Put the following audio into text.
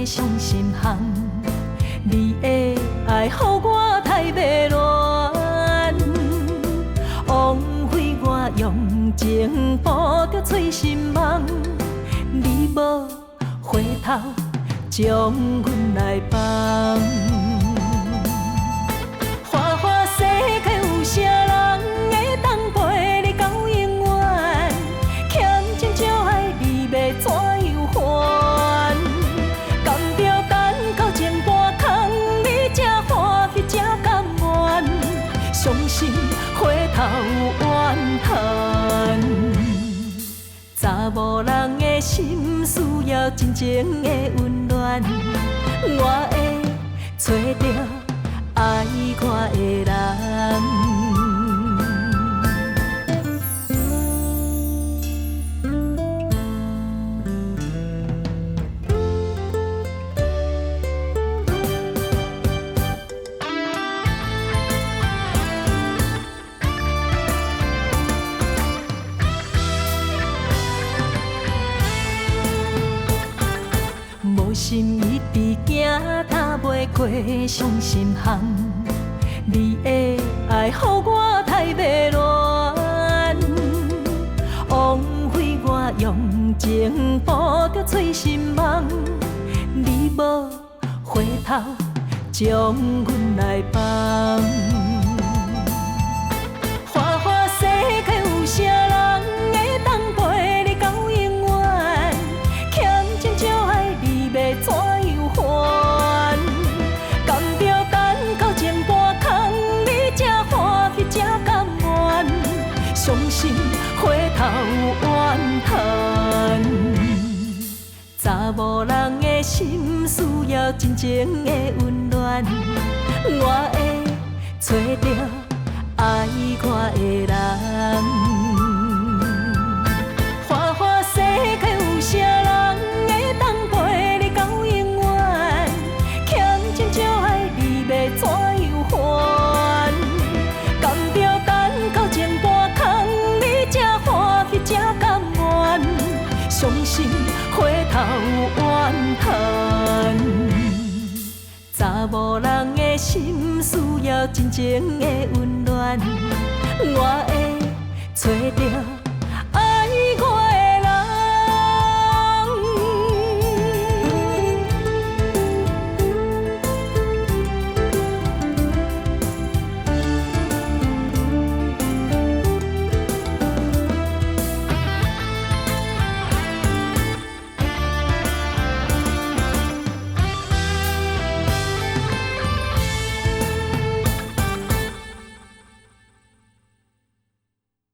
伤心项，你的爱，予我太迷乱，枉费我用情捕着醉心梦，你无回头将阮来放。花花世界有啥人会当陪你到永远？欠情少爱你要怎样还？甘着等到前半空，你才欢喜才甘愿，伤心回头怨叹。查某人的心需要真情的温暖，我会找到爱我的人。无心一直行，踏袂过伤心项。你的爱，予我太迷乱，枉费我用情捕着醉心梦。你无回头将阮来放。花花世界有啥人会当陪你到永远？欠情少爱你要怎样还？甘着等到前半空，你才欢喜才甘愿，伤心回头怨叹。查某人的心需要真情的温暖，我会找到爱我的人。花花世界有啥人会当陪你到永远？欠情少爱你要怎样还？甘着等到前半空，你才欢喜才甘愿，伤心回头怨叹。查某人的心需要真情的温暖，我会找到